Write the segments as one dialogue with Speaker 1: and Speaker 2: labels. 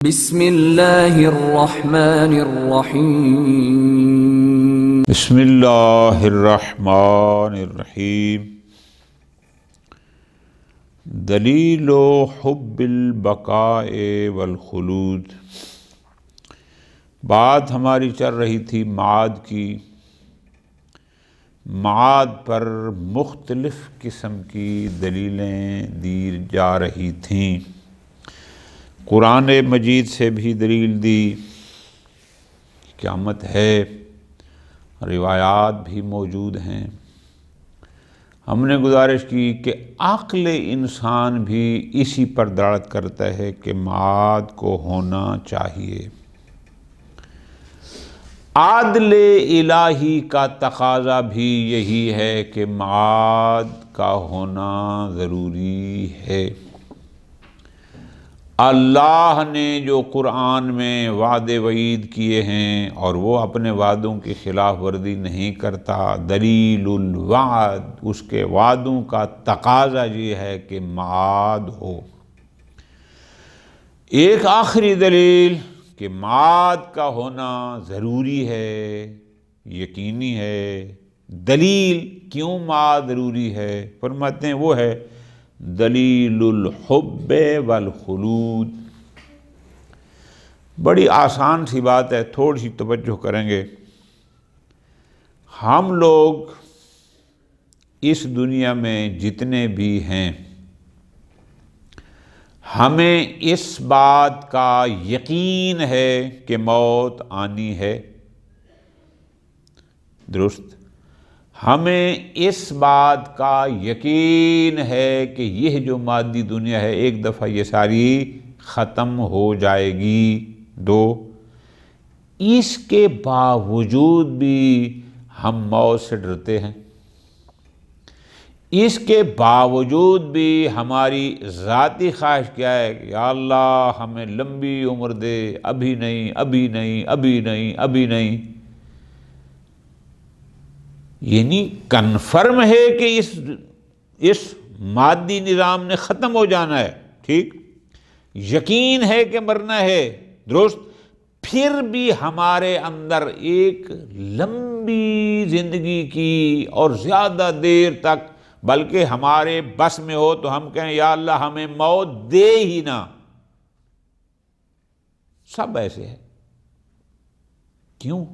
Speaker 1: بسم اللہ الرحمن الرحیم
Speaker 2: بسم اللہ الرحمن الرحیم دلیل حب البقاء والخلود۔ بات ہماری چل رہی تھی معاد کی۔ معاد پر مختلف قسم کی دلیلیں دی جا رہی تھیں۔ قرآن مجید سے بھی دلیل دی، قیامت ہے، روایات بھی موجود ہیں۔ ہم نے گزارش کی کہ عقل انسان بھی اسی پر دلالت کرتا ہے کہ معاد کو ہونا چاہیے۔ عدل الہی کا تقاضا بھی یہی ہے کہ معاد کا ہونا ضروری ہے۔ اللہ نے جو قرآن میں وعدے وعید کیے ہیں اور وہ اپنے وعدوں کی خلاف ورزی نہیں کرتا، دلیل الوعد، اس کے وعدوں کا تقاضا یہ ہے کہ معاد ہو۔ ایک آخری دلیل کہ معاد کا ہونا ضروری ہے، یقینی ہے۔ دلیل کیوں معاد ضروری ہے؟ فرماتے ہیں وہ ہے دلیل الحب والخلود۔ بڑی آسان سی بات ہے، تھوڑی سی توجہ کریں گے۔ ہم لوگ اس دنیا میں جتنے بھی ہیں، ہمیں اس بات کا یقین ہے کہ موت آنی ہے، درست؟ ہمیں اس بات کا یقین ہے کہ یہ جو مادی دنیا ہے ایک دفعہ یہ ساری ختم ہو جائے گی۔ دو، اس کے باوجود بھی ہم موت سے ڈرتے ہیں۔ اس کے باوجود بھی ہماری ذاتی خواہش کیا ہے کہ یا اللہ ہمیں لمبی عمر دے، ابھی نہیں، ابھی نہیں، ابھی نہیں، ابھی نہیں۔ یعنی کنفرم ہے کہ اس مادی نظام نے ختم ہو جانا ہے، ٹھیک؟ یقین ہے کہ مرنا ہے، درست؟ پھر بھی ہمارے اندر ایک لمبی زندگی کی اور زیادہ دیر تک، بلکہ ہمارے بس میں ہو تو ہم کہیں یا اللہ ہمیں موت دے ہی نہ۔ سب ایسے ہے۔ کیوں؟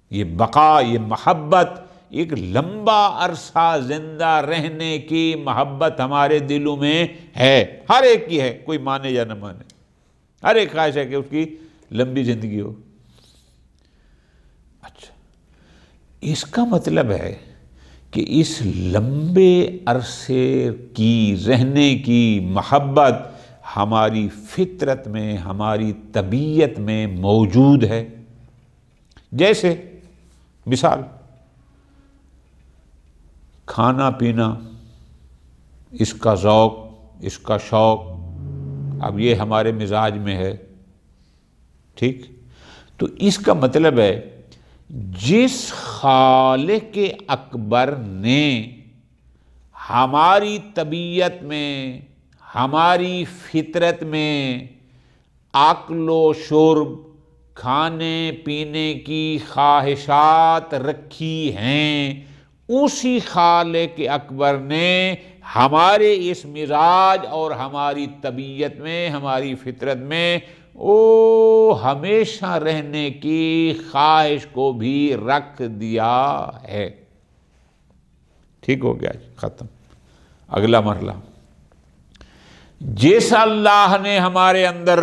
Speaker 2: یہ بقا، یہ محبت، ایک لمبا عرصہ زندہ رہنے کی محبت ہمارے دلوں میں ہے، ہر ایک کی ہے، کوئی مانے یا نہ مانے۔ ہر ایک خواہش ہے کہ اس کی لمبی زندگی ہو۔ اچھا، اس کا مطلب ہے کہ اس لمبے عرصے کی رہنے کی محبت ہماری فطرت میں، ہماری طبیعت میں موجود ہے۔ جیسے مثال، کھانا پینا، اس کا ذوق، اس کا شوق، اب یہ ہمارے مزاج میں ہے، ٹھیک؟ تو اس کا مطلب ہے جس خالق اکبر نے ہماری طبیعت میں، ہماری فطرت میں اکل و شرب، کھانے پینے کی خواہشات رکھی ہیں، اسی خالق اکبر نے ہمارے اس مزاج اور ہماری طبیعت میں، ہماری فطرت میں ہمیشہ رہنے کی خواہش کو بھی رکھ دیا ہے۔ ٹھیک ہو گیا، ختم۔ اگلا مرحلہ، جیسا اللہ نے ہمارے اندر،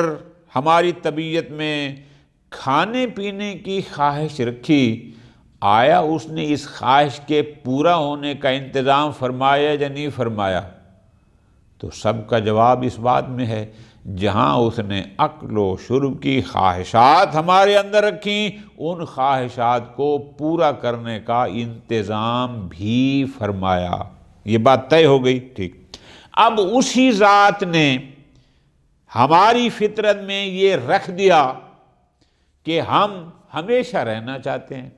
Speaker 2: ہماری طبیعت میں کھانے پینے کی خواہش رکھی، آیا اس نے اس خواہش کے پورا ہونے کا انتظام فرمایا یا نہیں فرمایا؟ تو سب کا جواب اس بات میں ہے، جہاں اس نے اکل و شرب کی خواہشات ہمارے اندر رکھیں، ان خواہشات کو پورا کرنے کا انتظام بھی فرمایا۔ یہ بات طے ہو گئی، ٹھیک؟ اب اسی ذات نے ہماری فطرت میں یہ رکھ دیا کہ ہم ہمیشہ رہنا چاہتے ہیں۔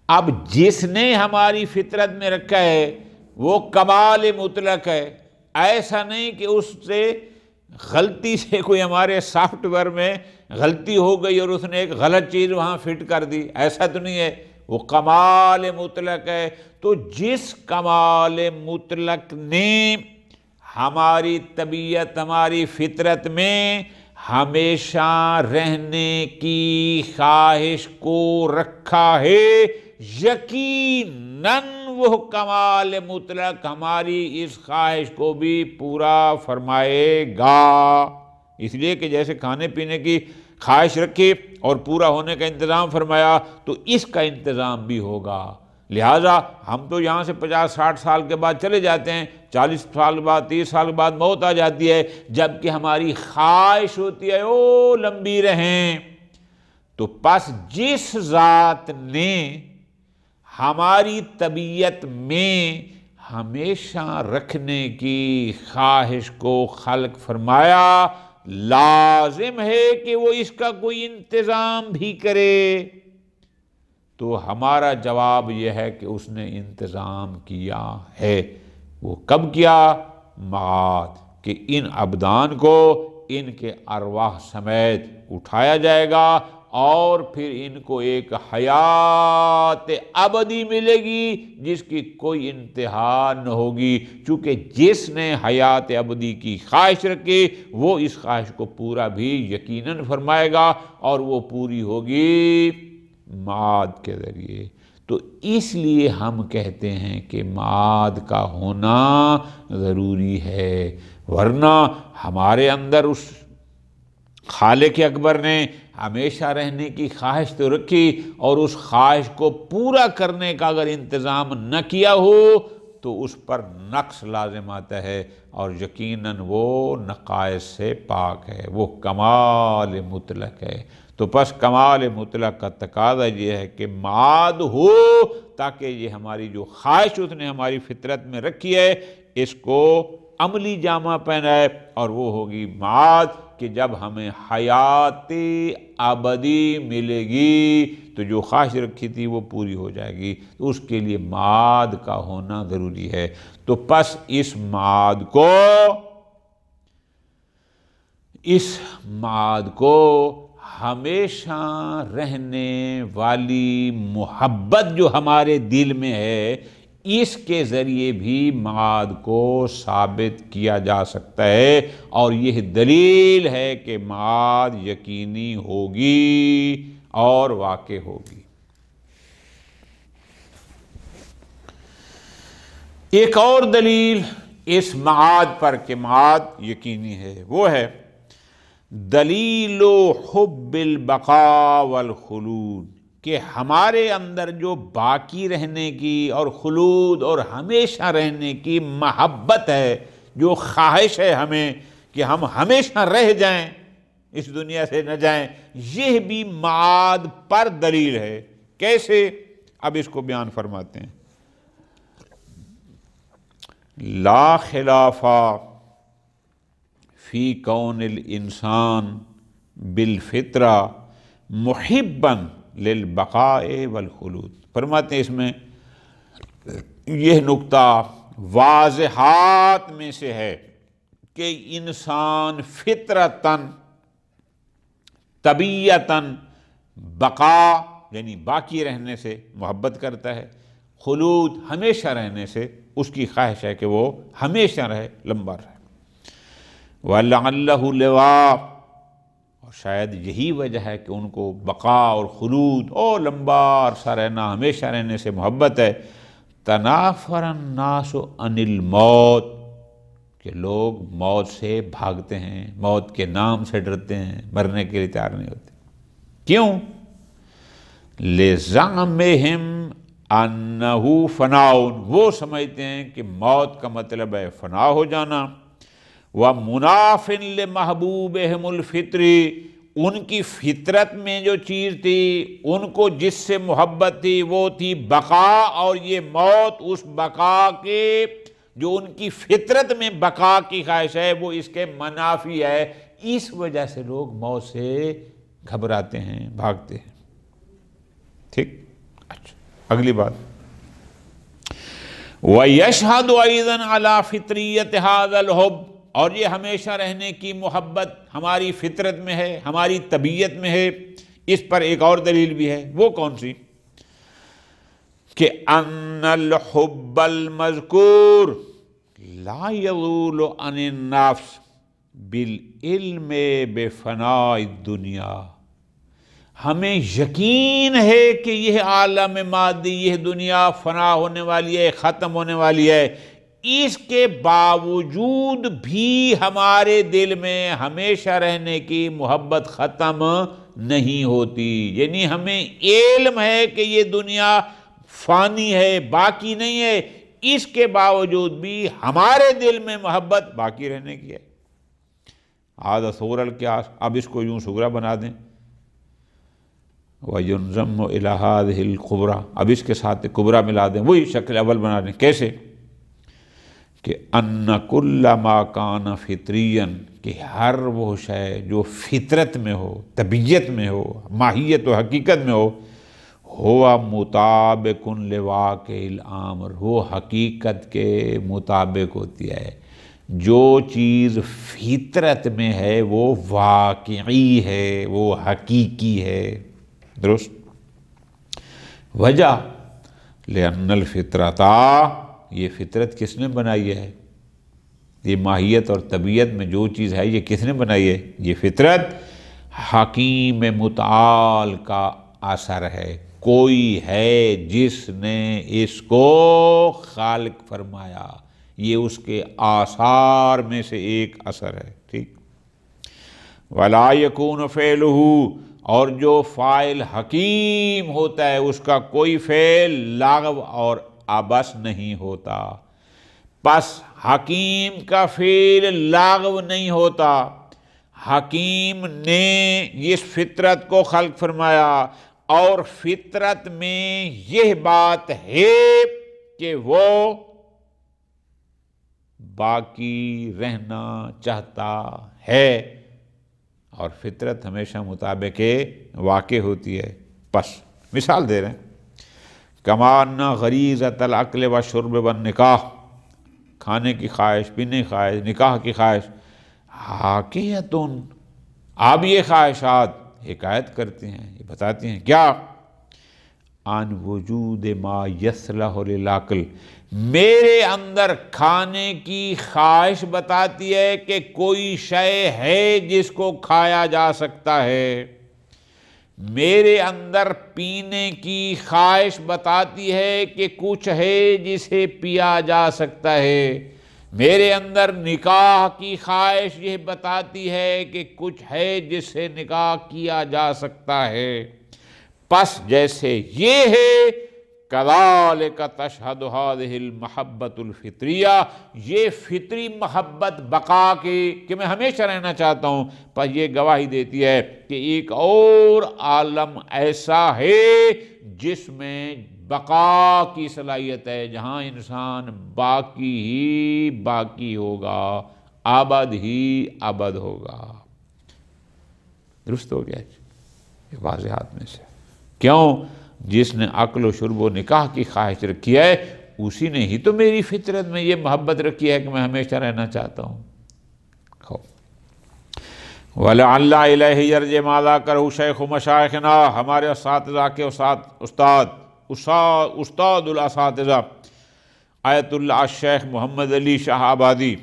Speaker 2: اب جس نے ہماری فطرت میں رکھا ہے وہ کمال مطلق ہے، ایسا نہیں کہ اس سے غلطی سے کوئی ہمارے سافٹ ویئر میں غلطی ہو گئی اور اس نے ایک غلط چیز وہاں فٹ کر دی، ایسا تو نہیں ہے، وہ کمال مطلق ہے۔ تو جس کمال مطلق نے ہماری طبیعت، ہماری فطرت میں ہمیشہ رہنے کی خواہش کو رکھا ہے، یقیناً وہ کمال مطلق ہماری اس خواہش کو بھی پورا فرمائے گا۔ اس لیے کہ جیسے کھانے پینے کی خواہش رکھی اور پورا ہونے کا انتظام فرمایا، تو اس کا انتظام بھی ہوگا۔ لہٰذا ہم تو یہاں سے 50-60 سال کے بعد چلے جاتے ہیں، 40 سال بعد، 30 سال کے بعد موت آ جاتی ہے، جبکہ ہماری خواہش ہوتی ہے او لمبی رہیں۔ تو پس جس ذات نے ہماری طبیعت میں ہمیشہ رکھنے کی خواہش کو خلق فرمایا، لازم ہے کہ وہ اس کا کوئی انتظام بھی کرے۔ تو ہمارا جواب یہ ہے کہ اس نے انتظام کیا ہے۔ وہ کب کیا؟ معاد، کہ ان ابدان کو ان کے ارواح سمیت اٹھایا جائے گا اور پھر ان کو ایک حیات ابدی ملے گی جس کی کوئی انتہا نہ ہوگی، چونکہ جس نے حیات ابدی کی خواہش رکھی وہ اس خواہش کو پورا بھی یقیناً فرمائے گا، اور وہ پوری ہوگی معاد کے ذریعے۔ تو اس لیے ہم کہتے ہیں کہ معاد کا ہونا ضروری ہے، ورنہ ہمارے اندر اس خالق اکبر نے ہمیشہ رہنے کی خواہش تو رکھی، اور اس خواہش کو پورا کرنے کا اگر انتظام نہ کیا ہو تو اس پر نقص لازم آتا ہے، اور یقیناً وہ نقائص سے پاک ہے، وہ کمال مطلق ہے۔ تو پس کمال مطلق کا تقاضا یہ ہے کہ معاد ہو، تاکہ یہ ہماری جو خواہش اس نے ہماری فطرت میں رکھی ہے اس کو عملی جامہ پہنائے، اور وہ ہوگی معاد، کہ جب ہمیں حیات ابدی ملے گی تو جو خواہش رکھی تھی وہ پوری ہو جائے گی، تو اس کے لیے معاد کا ہونا ضروری ہے۔ تو پس اس معاد کو ہمیشہ رہنے والی محبت جو ہمارے دل میں ہے، اس کے ذریعے بھی معاد کو ثابت کیا جا سکتا ہے، اور یہ دلیل ہے کہ معاد یقینی ہوگی اور واقع ہوگی۔ ایک اور دلیل اس معاد پر کہ معاد یقینی ہے، وہ ہے دلیل حب البقاء والخلود، کہ ہمارے اندر جو باقی رہنے کی اور خلود اور ہمیشہ رہنے کی محبت ہے، جو خواہش ہے ہمیں کہ ہم ہمیشہ رہ جائیں، اس دنیا سے نہ جائیں، یہ بھی معاد پر دلیل ہے۔ کیسے؟ اب اس کو بیان فرماتے ہیں۔ لا خلاف فی کون الانسان بالفطرہ محبا للبقاء والخلود۔ فرماتے ہیں اس میں یہ نکتہ واضحات میں سے ہے کہ انسان فطرتاً، طبیعتاً بقا یعنی باقی رہنے سے محبت کرتا ہے، خلود ہمیشہ رہنے سے اس کی خواہش ہے کہ وہ ہمیشہ رہے، لمبا رہے۔ وَلَعَلَّهُ لِوَا، اور شاید یہی وجہ ہے کہ ان کو بقا اور خلود اور لمبا عرصہ رہنا، ہمیشہ رہنے سے محبت ہے۔ تنافر الناس عن الموت، کہ لوگ موت سے بھاگتے ہیں، موت کے نام سے ڈرتے ہیں، مرنے کے لیے تیار نہیں ہوتے۔ کیوں؟ لِزَعْمِهِمْ أَنَّهُ فَنَاءٌ، وہ سمجھتے ہیں کہ موت کا مطلب ہے فنا ہو جانا۔ وَمُنَافٍ لِمَحْبُوبِهِمُ الْفِطْرِ، ان کی فطرت میں جو چیز تھی، ان کو جس سے محبت تھی وہ تھی بقا، اور یہ موت اس بقا کے، جو ان کی فطرت میں بقا کی خواہش ہے، وہ اس کے منافی ہے۔ اس وجہ سے لوگ موت سے گھبراتے ہیں، بھاگتے ہیں۔ ٹھیک؟ اچھا، اگلی بات، وَيَشْهَدُ أَيْضًا عَلَى فِطْرِيَّةِ هَذَا الْحُبِّ، اور یہ ہمیشہ رہنے کی محبت ہماری فطرت میں ہے، ہماری طبیعت میں ہے۔ اس پر ایک اور دلیل بھی ہے، وہ کون سی؟ کہ ان الحب المذکور لا یزول عن النفس بالعلم بفناء الدنیا۔ ہمیں یقین ہے کہ یہ عالم مادی، یہ دنیا فنا ہونے والی ہے، ختم ہونے والی ہے، اس کے باوجود بھی ہمارے دل میں ہمیشہ رہنے کی محبت ختم نہیں ہوتی۔ یعنی ہمیں علم ہے کہ یہ دنیا فانی ہے، باقی نہیں ہے، اس کے باوجود بھی ہمارے دل میں محبت باقی رہنے کی ہے۔ آدھا صغر القیاس، اب اس کو یوں صغرا بنا دیں، وَيُنْزَمُّ إِلَى هَذِهِ الْكُبْرَى، اب اس کے ساتھ کبرا ملا دیں، وہی شکل اول بنا دیں۔ کیسے؟ کہ أَنَّ كُلَّ مَا كَانَ فِطْرِيًّا، کہ ہر وہ شے جو فطرت میں ہو، طبیعت میں ہو، ماہیت و حقیقت میں ہو، ہوا مطابق لواقع الامر، وہ حقیقت کے مطابق ہوتی ہے۔ جو چیز فطرت میں ہے وہ واقعی ہے، وہ حقیقی ہے، درست؟ وجہ لأن الفطرۃ، یہ فطرت کس نے بنائی ہے؟ یہ ماہیت اور طبیعت میں جو چیز ہے یہ کس نے بنائی ہے؟ یہ فطرت حکیم متعال کا اثر ہے، کوئی ہے جس نے اس کو خالق فرمایا، یہ اس کے آثار میں سے ایک اثر ہے، ٹھیک؟ وَلَا يَكُونُ فِعْلُهُ، اور جو فاعل حکیم ہوتا ہے اس کا کوئی فعل لاغو اور عبث نہیں ہوتا۔ پس حکیم کا فعل لاغو نہیں ہوتا، حکیم نے اس فطرت کو خلق فرمایا، اور فطرت میں یہ بات ہے کہ وہ باقی رہنا چاہتا ہے، اور فطرت ہمیشہ مطابق واقع ہوتی ہے۔ پس مثال دے رہے ہیں، کما ان غریزۃ العقل والشرب والنکاح، کھانے کی خواہش، پینے کی خواہش، نکاح کی خواہش، حاکیتن، اب یہ خواہشات حکایت کرتے ہیں، یہ بتاتی ہیں کیا؟ عن وجود ما یصلح للعقل، میرے اندر کھانے کی خواہش بتاتی ہے کہ کوئی شے ہے جس کو کھایا جا سکتا ہے، میرے اندر پینے کی خواہش بتاتی ہے کہ کچھ ہے جسے پیا جا سکتا ہے، میرے اندر نکاح کی خواہش یہ بتاتی ہے کہ کچھ ہے جس سے نکاح کیا جا سکتا ہے۔ پس جیسے یہ ہے، کذالک تشہد ہذہ المحبۃ الفطریہ، یہ فطری محبت بقا کی، کہ میں ہمیشہ رہنا چاہتا ہوں، پر یہ گواہی دیتی ہے کہ ایک اور عالم ایسا ہے جس میں بقا کی صلاحیت ہے، جہاں انسان باقی ہی باقی ہوگا، ابد ہی ابد ہوگا۔ درست ہو گیا؟ یہ واضحات میں سے کیوں؟ جس نے عقل و شرب و نکاح کی خواہش رکھی ہے اسی نے ہی تو میری فطرت میں یہ محبت رکھی ہے کہ میں ہمیشہ رہنا چاہتا ہوں۔ وَلَعَلَّ إِلَيْهِ يَرْجِعُ مَا ذَكَرَهُ شَيْخُ مَشَائِخِنَا، ہمارے اساتذہ کے استاد الاساتذہ آیت اللہ الشیخ محمد علی شاہ آبادی،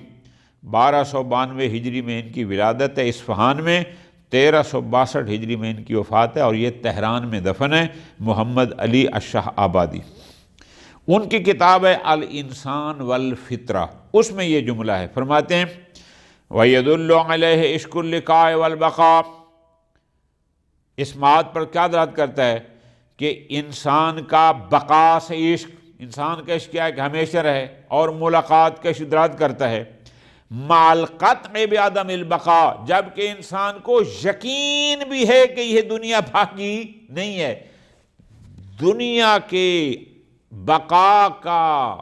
Speaker 2: 1292 ہجری میں ان کی ولادت ہے اصفہان میں، 1362 ہجری میں ان کی وفات ہے، اور یہ تہران میں دفن ہے، محمد علی الشاہ آبادی۔ ان کی کتاب ہے الانسان والفطرہ، اس میں یہ جملہ ہے، فرماتے ہیں وَيَدُلُّ عَلَيْهِ عِشْقُ اللِّقَاءِ وَالْبَقَاءِ، اس بات پر کیا دلالت کرتا ہے کہ انسان کا بقا سے عشق، انسان کا عشق کیا ہے کہ ہمیشہ رہے، اور ملاقات کا عشق دلالت کرتا ہے مع القطع بعدم البقاء، جبکہ انسان کو یقین بھی ہے کہ یہ دنیا باقی نہیں ہے، دنیا کے بقا کا،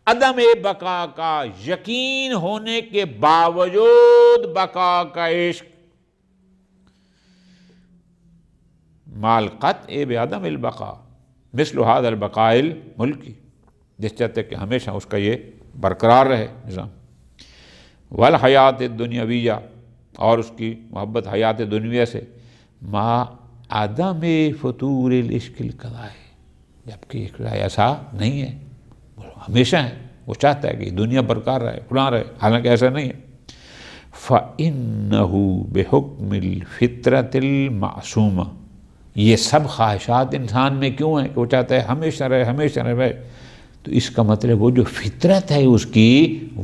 Speaker 2: عدم بقا کا یقین ہونے کے باوجود بقا کا عشق، مع القطع بعدم البقاء مثل هذا البقاء الملکی، جس چاہتے کہ ہمیشہ اس کا یہ برقرار رہے نظام۔ والحیات الدنیاویہ، اور اس کی محبت حیات دنیا سے، ما عدم فطور العشق القضائی، جبکہ ایسا نہیں ہے، وہ ہمیشہ ہے، وہ چاہتا ہے کہ دنیا برقرار رہے، فلاں رہے، حالانکہ ایسا نہیں ہے۔ فَإِنَّهُ بِحُکْمِ الْفِطْرَةِ الْمَعْصُومَةِ، یہ سب خواہشات انسان میں کیوں ہیں کہ وہ چاہتا ہے ہمیشہ رہے، ہمیشہ رہے؟ تو اس کا مطلب وہ جو فطرت ہے اس کی،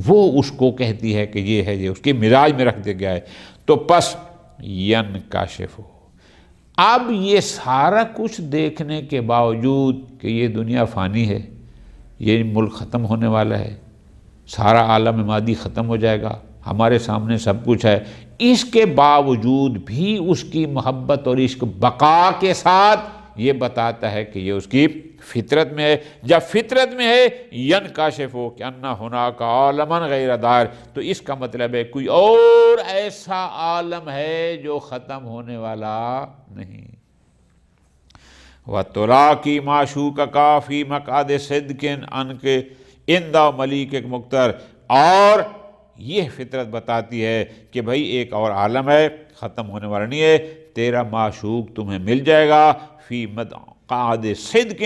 Speaker 2: وہ اس کو کہتی ہے کہ یہ ہے، یہ اس کے مزاج میں رکھ دیا گیا ہے۔ تو پس ینکشف، اب یہ سارا کچھ دیکھنے کے باوجود کہ یہ دنیا فانی ہے، یہ ملک ختم ہونے والا ہے، سارا عالم مادی ختم ہو جائے گا، ہمارے سامنے سب کچھ ہے، اس کے باوجود بھی اس کی محبت اور عشق بقا کے ساتھ یہ بتاتا ہے کہ یہ اس کی فطرت میں ہے۔ جب فطرت میں ہے ینکشف کہ انہ ہناک عالما غیر دار، تو اس کا مطلب ہے کوئی اور ایسا عالم ہے جو ختم ہونے والا نہیں۔ وَتُلَاقِي مَعْشُوقَكَ فِي مَقْعَدِ صِدْقٍ عَنْكَ عِنْدَ مَلِيكٍ مُقْتَدِرٍ، اور یہ فطرت بتاتی ہے کہ بھئی ایک اور عالم ہے، ختم ہونے والا نہیں ہے، تیرا معشوق تمہیں مل جائے گا، فی مقعد صدق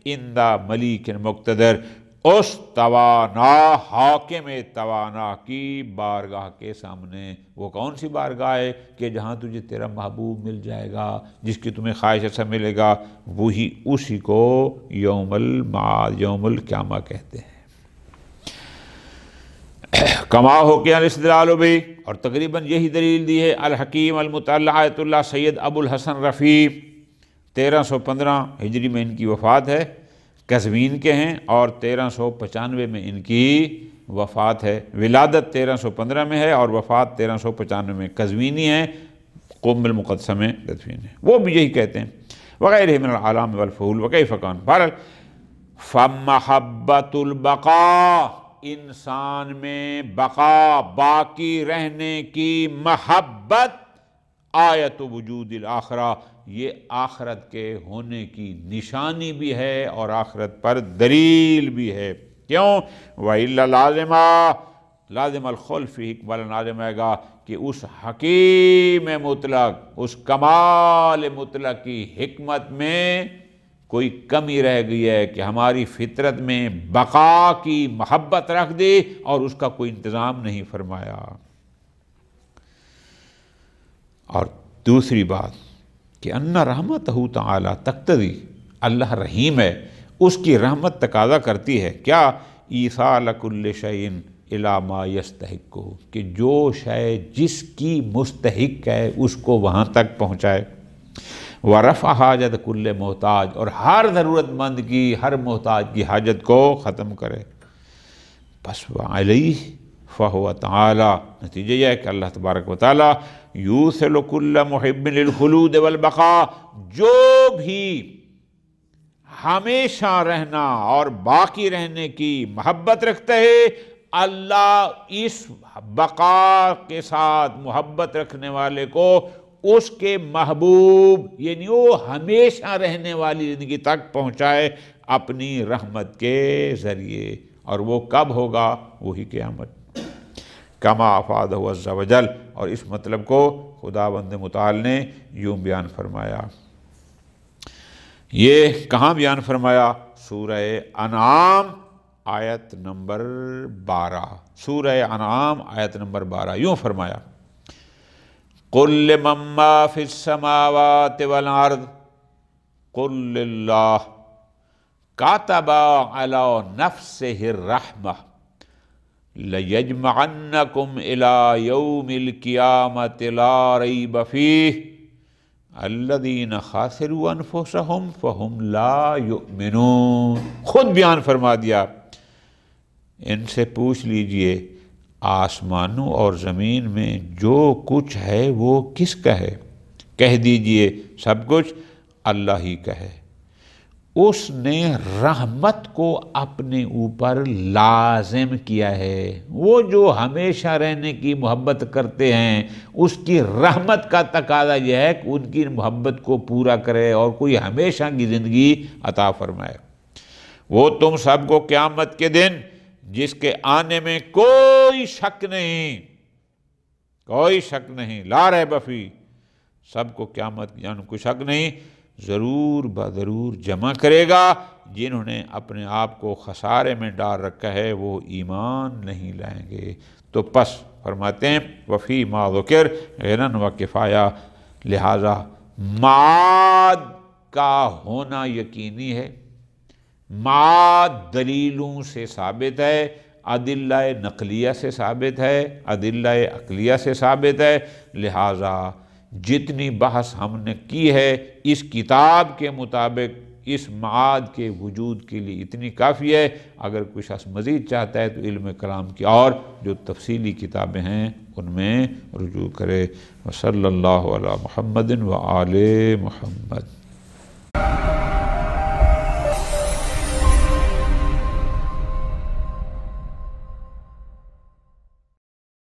Speaker 2: عند ملیک مقتدر، اس توانا حاکم توانا کی بارگاہ کے سامنے۔ وہ کون سی بارگاہ ہے کہ جہاں تجھے تیرا محبوب مل جائے گا، جس کی تمہیں خواہش ایسا ملے گا، وہی اسی کو یوم المعاد، یوم القیامہ کہتے ہیں۔ کما ہو کے الاستدلال بھی، اور تقریباً یہی دلیل دی ہے الحکیم المطلع آیت اللہ سید ابو الحسن رفیع، 1315 ہجری میں ان کی وفات ہے، قزوین کے ہیں، اور 1395 میں ان کی وفات ہے۔ ولادت 1315 میں ہے اور وفات 1395 میں، قزوینی ہیں، قم المقدسہ میں تدفین ہے۔ وہ بھی یہی کہتے ہیں وغیرہ من العلام والفحول وکیف کان۔ بہرحال فمحبت البقاء، انسان میں بقا، باقی رہنے کی محبت، آیت وجود الآخرہ، یہ آخرت کے ہونے کی نشانی بھی ہے اور آخرت پر دلیل بھی ہے۔ کیوں؟ وَإِلَّا لازم الخلف اقبال لازم آئے گا کہ اس حکیم مطلق، اس کمال مطلق کی حکمت میں کوئی کمی رہ گئی ہے کہ ہماری فطرت میں بقا کی محبت رکھ دی اور اس کا کوئی انتظام نہیں فرمایا۔ اور دوسری بات کہ ان رحمتہ تعالی تقتضی، اللہ رحیم ہے، اس کی رحمت تقاضا کرتی ہے کیا؟ ایصال کل شیء الی ما یستحق، کہ جو شے جس کی مستحق ہے اس کو وہاں تک پہنچائے، ورفع حاجت کل محتاج، اور ہر ضرورت مند کی، ہر محتاج کی حاجت کو ختم کرے۔ بس وعلیہ فہو تعالی، نتیجہ یہ ہے کہ اللہ تبارک و تعالی یوصل کل محب للخلود والبقاء، جو بھی ہمیشہ رہنا اور باقی رہنے کی محبت رکھتا ہے، اللہ اس بقا کے ساتھ محبت رکھنے والے کو اس کے محبوب، یعنی وہ ہمیشہ رہنے والی زندگی تک پہنچائے اپنی رحمت کے ذریعے۔ اور وہ کب ہوگا؟ وہی قیامت۔ کما افادہ عز وجل، اور اس مطلب کو خداوند متعال نے یوں بیان فرمایا۔ یہ کہاں بیان فرمایا؟ سورہ انعام آیت نمبر 12، سورہ انعام آیت نمبر 12 یوں فرمایا، قُلْ لِمَن مَّا فِي السَّمَاوَاتِ وَالْأَرْضِ قُلْ لِلَّهِ كَتَبَ عَلَى نَفْسِهِ الرَّحْمَةَ لَيَجْمَعَنَّكُمْ إِلَى يَوْمِ الْقِيَامَةِ لَا رَيْبَ فِيهِ الَّذِينَ خَسِرُوا أَنفُسَهُمْ فَهُمْ لَا يُؤْمِنُونَ۔ خود بیان فرما دیا، ان سے پوچھ لیجئے آسمانوں اور زمین میں جو کچھ ہے وہ کس کا ہے؟ کہہ دیجئے سب کچھ اللہ ہی کا ہے۔ اس نے رحمت کو اپنے اوپر لازم کیا ہے۔ وہ جو ہمیشہ رہنے کی محبت کرتے ہیں، اس کی رحمت کا تقاضا یہ ہے کہ ان کی محبت کو پورا کرے اور کوئی ہمیشہ کی زندگی عطا فرمائے۔ وہ تم سب کو قیامت کے دن جس کے آنے میں کوئی شک نہیں، کوئی شک نہیں، لا ریب فیہ، سب کو قیامت یعنی کوئی شک نہیں، ضرور بضرور جمع کرے گا۔ جنہوں نے اپنے آپ کو خسارے میں ڈال رکھا ہے وہ ایمان نہیں لائیں گے۔ تو پس فرماتے ہیں وفی ما ذکر غنیٰ و کفایہ، لہذا معاد کا ہونا یقینی ہے، معاد دلیلوں سے ثابت ہے، ادلہ نقلیہ سے ثابت ہے، ادلہ عقلیہ سے ثابت ہے، لہذا جتنی بحث ہم نے کی ہے اس کتاب کے مطابق اس معاد کے وجود کے لیے اتنی کافی ہے۔ اگر کوئی شخص مزید چاہتا ہے تو علم کلام کی اور جو تفصیلی کتابیں ہیں ان میں رجوع کرے۔ وصلی اللہ علی محمد و آل محمد۔